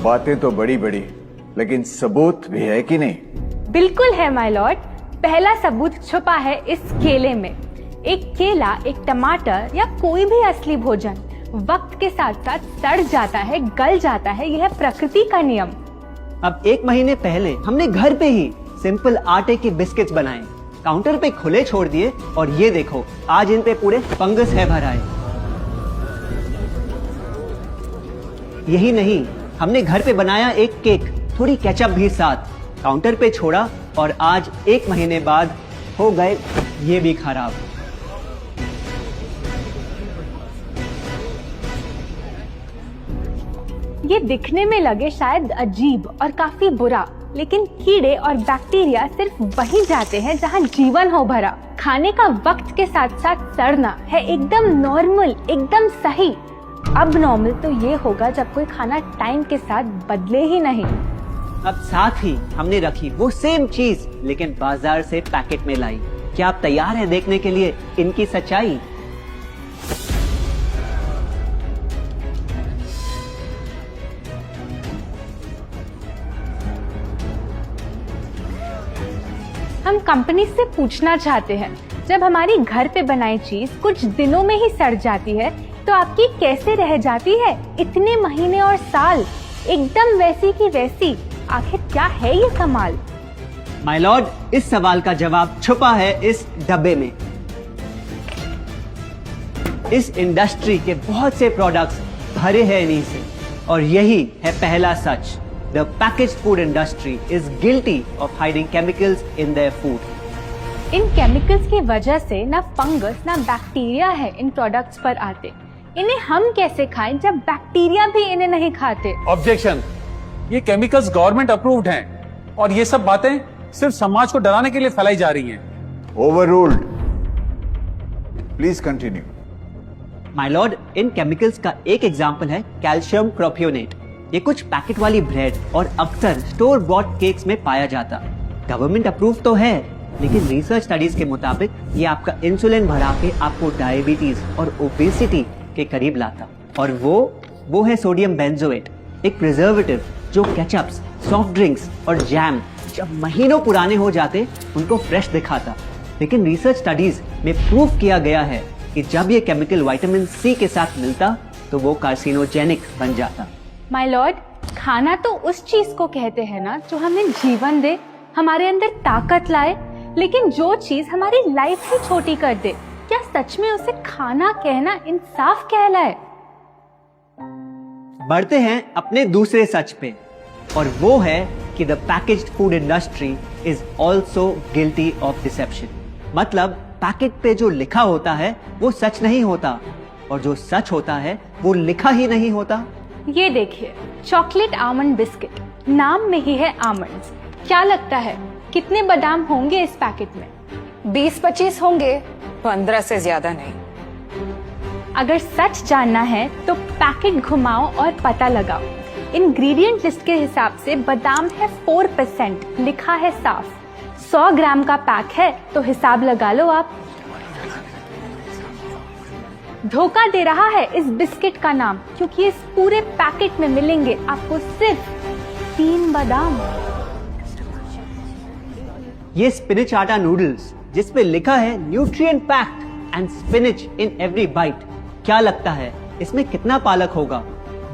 बातें तो बड़ी बड़ी, लेकिन सबूत भी है कि नहीं? बिल्कुल है माय लॉर्ड। पहला सबूत छुपा है इस केले में। एक केला, एक टमाटर या कोई भी असली भोजन वक्त के साथ साथ सड़ जाता है, गल जाता है। यह प्रकृति का नियम। अब 1 महीने पहले हमने घर पे ही सिंपल आटे के बिस्किट्स बनाए, काउंटर पे खुले छोड़ दिए और ये देखो आज इन पे पूरे फंगस है भरा है। यही नहीं, हमने घर पे बनाया एक केक, थोड़ी केचप भी साथ, काउंटर पे छोड़ा और आज 1 महीने बाद हो गए ये भी खराब। ये दिखने में लगे शायद अजीब और काफी बुरा, लेकिन कीड़े और बैक्टीरिया सिर्फ वहीं जाते हैं जहां जीवन हो भरा। खाने का वक्त के साथ साथ सड़ना है एकदम नॉर्मल, एकदम सही। अब नॉर्मल तो ये होगा जब कोई खाना टाइम के साथ बदले ही नहीं। अब साथ ही हमने रखी वो सेम चीज, लेकिन बाजार से पैकेट में लाई। क्या आप तैयार हैं देखने के लिए इनकी सच्चाई? हम कंपनी से पूछना चाहते हैं, जब हमारी घर पे बनाई चीज कुछ दिनों में ही सड़ जाती है तो आपकी कैसे रह जाती है इतने महीने और साल, एकदम वैसी की वैसी? आखिर क्या है ये कमाल? माय लॉर्ड, इस सवाल का जवाब छुपा है इस डब्बे में। इस इंडस्ट्री के बहुत से प्रोडक्ट्स भरे हैं इन्हीं से, और यही है पहला सच। The packaged food industry is guilty of hiding chemicals in their food. In chemicals की वजह से ना फंगस ना बैक्टीरिया है इन प्रोडक्ट्स पर आते। इन्हें हम कैसे खाएं जब बैक्टीरिया भी इन्हें नहीं खाते? ऑब्जेक्शन, ये केमिकल्स गवर्नमेंट अप्रूव्ड हैं और ये सब बातें सिर्फ समाज को डराने के लिए फैलाई जा रही हैं। Overruled. Please continue. My Lord, in chemicals का एक एग्जांपल है कैल्शियम प्रोपियोनेट। ये कुछ पैकेट वाली ब्रेड और अक्सर स्टोर बॉट केक्स में पाया जाता। गवर्नमेंट अप्रूव तो है, लेकिन रिसर्च स्टडीज के मुताबिक ये आपका इंसुलिन बढ़ा के आपको डायबिटीज और ओबेसिटी के करीब लाता। और वो है सोडियम बेंजोएट, एक प्रिजर्वेटिव जो केचप्स, सॉफ्ट ड्रिंक्स और जैम जब महीनों पुराने हो जाते उनको फ्रेश दिखाता। लेकिन रिसर्च स्टडीज में प्रूव किया गया है कि जब ये केमिकल विटामिन सी के साथ मिलता तो वो कार्सिनोजेनिक बन जाता। माय लॉर्ड, खाना तो उस चीज को कहते हैं ना जो हमें जीवन दे, हमारे अंदर ताकत लाए। लेकिन जो चीज हमारी लाइफ ही छोटी कर दे, क्या सच में उसे खाना कहना इंसाफ कहलाए? बढ़ते हैं अपने दूसरे सच पे, और वो है कि the packaged food industry is also guilty of deception. मतलब पैकेट पे जो लिखा होता है वो सच नहीं होता, और जो सच होता है वो लिखा ही नहीं होता। ये देखिए, चॉकलेट आमंड बिस्किट, नाम में ही है आमंड्स। क्या लगता है कितने बादाम होंगे इस पैकेट में? 20-25 होंगे, 15 से ज्यादा नहीं। अगर सच जानना है तो पैकेट घुमाओ और पता लगाओ। इंग्रेडिएंट लिस्ट के हिसाब से बादाम है 4%, लिखा है साफ। 100 ग्राम का पैक है तो हिसाब लगा लो आप। धोखा दे रहा है इस बिस्किट का नाम, क्योंकि इस पूरे पैकेट में मिलेंगे आपको सिर्फ 3 बादाम। ये स्पिनच आटा नूडल्स जिस पे लिखा है nutrient packed and spinach in every bite. क्या लगता है इसमें कितना पालक होगा?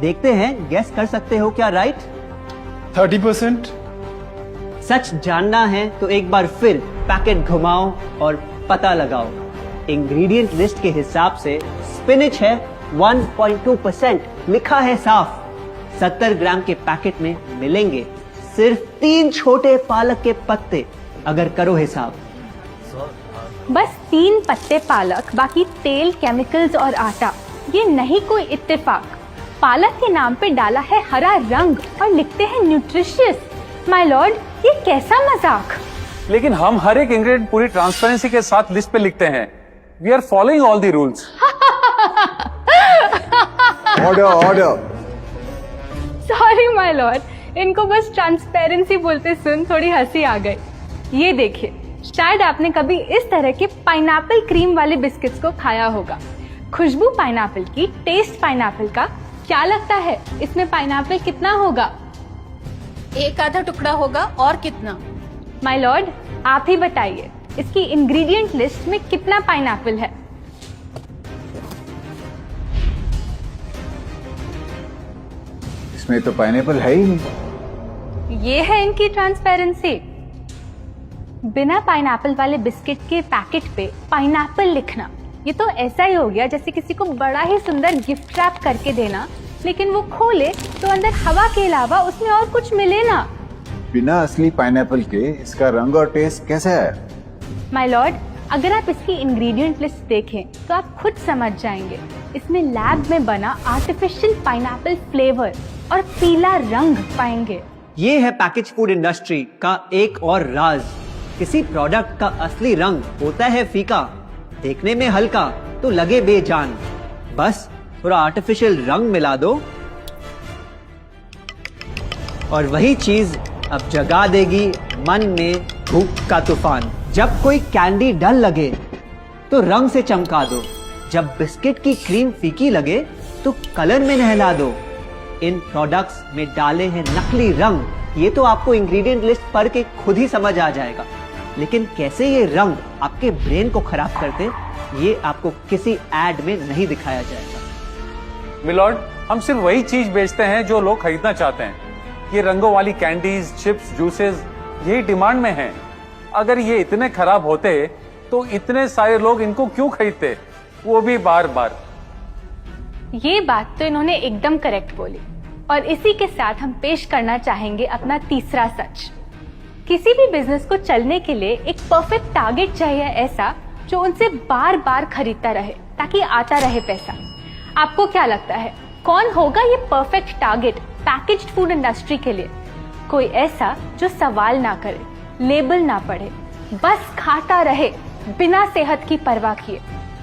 देखते हैं, गेस कर सकते हो क्या राइट? 30%। सच जानना है तो एक बार फिर पैकेट घुमाओ और पता लगाओ। इंग्रेडिएंट लिस्ट के हिसाब से स्पिनच है 1.2%, लिखा है साफ। 70 ग्राम के पैकेट में मिलेंगे सिर्फ 3 छोटे पालक के पत्ते। अगर करो हिसाब, बस 3 पत्ते पालक, बाकी तेल, केमिकल्स और आटा। ये नहीं कोई इत्तेफाक। पालक के नाम पे डाला है हरा रंग और लिखते हैं न्यूट्रिशियस। माय लॉर्ड, ये कैसा मजाक? लेकिन हम हर एक इंग्रेडिएंट पूरी ट्रांसपेरेंसी के साथ लिस्ट पे लिखते हैं। We are following all the rules. Order. Sorry my lord, इनको बस ट्रांसपेरेंसी बोलते सुन थोड़ी हंसी आ गई। ये देखिए, शायद आपने कभी इस तरह के पाइनएप्पल क्रीम वाले बिस्किट्स को खाया होगा। खुशबू पाइनएप्पल की, टेस्ट पाइनएप्पल का, क्या लगता है इसमें पाइनएप्पल कितना होगा? एक आधा टुकड़ा होगा और कितना? माय लॉर्ड, आप ही बताइए, इसकी इंग्रेडिएंट लिस्ट में कितना पाइनएप्पल है? इसमें तो पाइनएप्पल है ही नहीं। ये है इनकी ट्रांसपेरेंसी। बिना पाइनएप्पल वाले बिस्किट के पैकेट पे पाइनएप्पल लिखना, ये तो ऐसा ही हो गया जैसे किसी को बड़ा ही सुंदर गिफ्ट रैप करके देना, लेकिन वो खोले तो अंदर हवा के अलावा उसमें और कुछ मिले ना। बिना असली पाइनएप्पल के इसका रंग और टेस्ट कैसा है? माय लॉर्ड, अगर आप इसकी इंग्रेडिएंट लिस्ट देखें तो आप खुद समझ जाएंगे। इसमें लैब में बना आर्टिफिशियल पाइनएप्पल फ्लेवर और पीला रंग पाएंगे। ये है पैकेज फूड इंडस्ट्री का एक और राज। किसी प्रोडक्ट का असली रंग होता है फीका, देखने में हल्का तो लगे बेजान। बस थोड़ा आर्टिफिशियल रंग मिला दो और वही चीज अब जगा देगी मन में भूख का तूफान। जब कोई कैंडी डल लगे तो रंग से चमका दो, जब बिस्किट की क्रीम फीकी लगे तो कलर में नहला दो। इन प्रोडक्ट्स में डाले हैं नकली रंग, ये तो आपको इंग्रेडिएंट लिस्ट पढ़ के खुद ही समझ आ जाएगा। लेकिन कैसे ये रंग आपके ब्रेन को खराब करते, ये आपको किसी एड में नहीं दिखाया जाएगा। मिलॉर्ड, हम सिर्फ वही चीज बेचते हैं जो लोग खरीदना चाहते हैं। ये रंगों वाली कैंडीज, चिप्स, जूसेस यही डिमांड में हैं। अगर ये इतने खराब होते तो इतने सारे लोग इनको क्यों खरीदते, वो भी बार बार। ये बात तो इन्होंने एकदम करेक्ट बोली। और इसी के साथ हम पेश करना चाहेंगे अपना तीसरा सच। किसी भी बिजनेस को चलने के लिए एक परफेक्ट टारगेट चाहिए, ऐसा जो उनसे बार बार खरीदता रहे ताकि आता रहे पैसा। आपको क्या लगता है कौन होगा ये perfect target packaged food industry के लिए? कोई ऐसा जो सवाल ना करे, लेबल ना पढ़े, बस खाता रहे बिना सेहत की परवाह किए,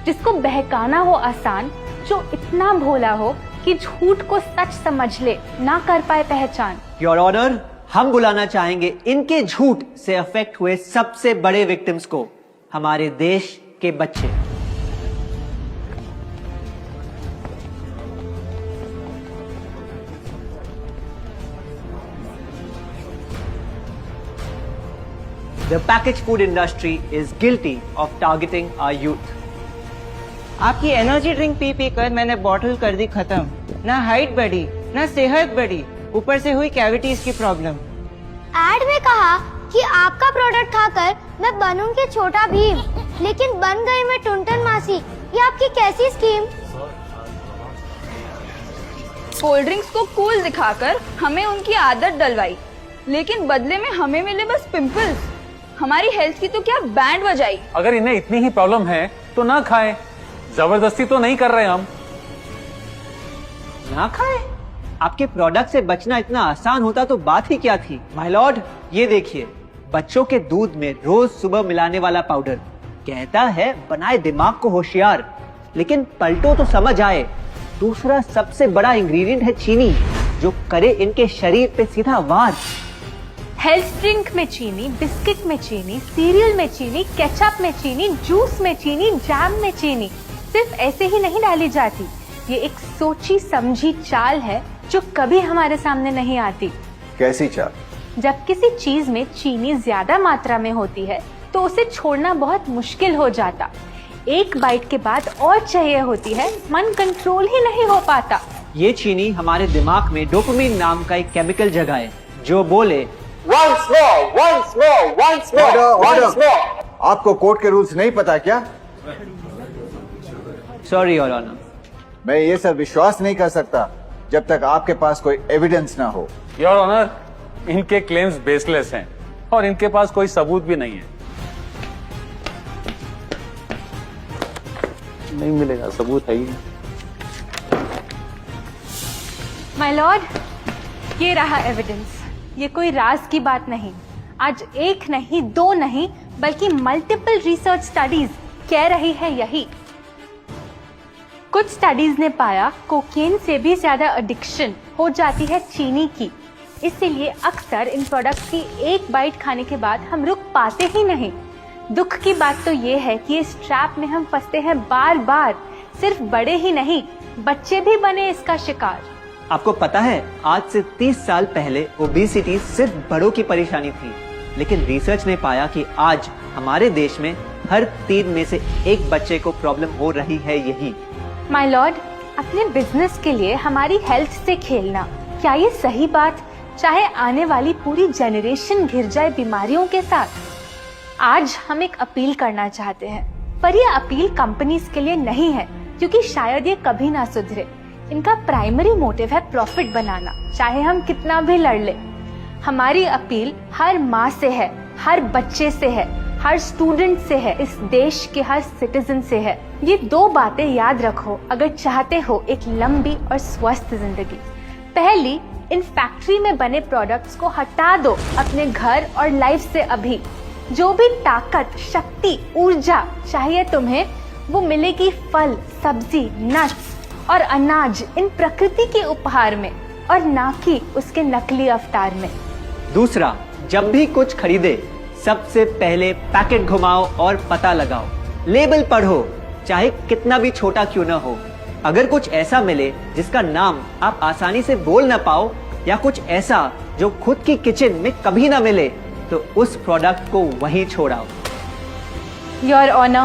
जिसको बहकाना हो आसान, जो इतना भोला हो कि झूठ को सच समझ ले, ना कर पाए पहचान। योर ऑनर, हम बुलाना चाहेंगे इनके झूठ से अफेक्ट हुए सबसे बड़े विक्टिम्स को, हमारे देश के बच्चे। The packaged food industry is guilty of targeting our youth. आपकी एनर्जी ड्रिंक पी पी कर मैंने बॉटल कर दी खत्म। ना हाइट बढ़ी, ना सेहत बढ़ी, ऊपर से हुई कैविटीज की प्रॉब्लम। एड में कहा कि आपका प्रोडक्ट खाकर मैं बनूंगी छोटा भीम, लेकिन बन गई मैं टुनटन मासी। ये आपकी कैसी स्कीम? कोल्ड ड्रिंक्स को कूल दिखाकर हमें उनकी आदत डलवाई, लेकिन बदले में हमें मिले बस पिंपल्स। हमारी हेल्थ की तो क्या बैंड बजाई। अगर इन्हें इतनी ही प्रॉब्लम है तो ना खाएं, जबरदस्ती तो नहीं कर रहे हम। ना खाए? आपके प्रोडक्ट से बचना इतना आसान होता तो बात ही क्या थी। माय लॉर्ड, ये देखिए, बच्चों के दूध में रोज सुबह मिलाने वाला पाउडर कहता है बनाए दिमाग को होशियार, लेकिन पलटो तो समझ आए। दूसरा सबसे बड़ा इंग्रेडिएंट है चीनी, जो करे इनके शरीर पे सीधा वार। हेल्थ ड्रिंक में चीनी, बिस्किट में चीनी, सीरियल में चीनी, केचप में चीनी, जूस में चीनी, जैम में चीनी सिर्फ ऐसे ही नहीं डाली जाती। ये एक सोची समझी चाल है जो कभी हमारे सामने नहीं आती। कैसी चाल? जब किसी चीज में चीनी ज्यादा मात्रा में होती है तो उसे छोड़ना बहुत मुश्किल हो जाता। एक बाइट के बाद और चाहिए होती है, मन कंट्रोल ही नहीं हो पाता। ये चीनी हमारे दिमाग में डोपामिन नाम का एक केमिकल जगाए, जो बोले Once more. Order. आपको कोर्ट के रूल्स नहीं पता क्या? Sorry your honour. मैं ये सब विश्वास नहीं कर सकता जब तक आपके पास कोई एविडेंस ना हो। योर ऑनर, इनके क्लेम्स बेसलेस हैं और इनके पास कोई सबूत भी नहीं है। नहीं मिलेगा, सबूत है ही नहीं। माय लॉर्ड, ये रहा एविडेंस। ये कोई राज की बात नहीं। आज एक नहीं, दो नहीं, बल्कि मल्टीपल रिसर्च स्टडीज कह रही है यही। कुछ स्टडीज ने पाया कोकेन से भी ज्यादा एडिक्शन हो जाती है चीनी की। इसीलिए अक्सर इन प्रोडक्ट्स की एक बाइट खाने के बाद हम रुक पाते ही नहीं। दुख की बात तो ये है कि इस ट्रैप में हम फंसते हैं बार बार। सिर्फ बड़े ही नहीं, बच्चे भी बने इसका शिकार। आपको पता है आज से 30 साल पहले ओबेसिटी सिर्फ बड़ों की परेशानी थी, लेकिन रिसर्च ने पाया कि आज हमारे देश में हर 3 में से 1 बच्चे को प्रॉब्लम हो रही है यही। माय लॉर्ड, अपने बिजनेस के लिए हमारी हेल्थ से खेलना, क्या ये सही बात, चाहे आने वाली पूरी जनरेशन घिर जाए बीमारियों के साथ? आज हम एक अपील करना चाहते हैं, पर यह अपील कंपनीज के लिए नहीं है, क्योंकि शायद ये कभी ना सुधरे। इनका प्राइमरी मोटिव है प्रॉफिट बनाना, चाहे हम कितना भी लड़ ले। हमारी अपील हर माँ से है, हर बच्चे से है, हर स्टूडेंट से है, इस देश के हर सिटीजन से है। ये 2 बातें याद रखो अगर चाहते हो एक लंबी और स्वस्थ जिंदगी। पहली, इन फैक्ट्री में बने प्रोडक्ट्स को हटा दो अपने घर और लाइफ से अभी। जो भी ताकत, शक्ति, ऊर्जा चाहिए तुम्हें, वो मिलेगी फल, सब्जी, नट्स और अनाज इन प्रकृति के उपहार में, और ना कि उसके नकली अवतार में। दूसरा, जब भी कुछ खरीदे सबसे पहले पैकेट घुमाओ और पता लगाओ, लेबल पढ़ो, चाहे कितना भी छोटा क्यों ना हो। अगर कुछ ऐसा मिले जिसका नाम आप आसानी से बोल ना पाओ, या कुछ ऐसा जो खुद की किचन में कभी ना मिले, तो उस प्रोडक्ट को वहीं छोड़ाओ। Your honour,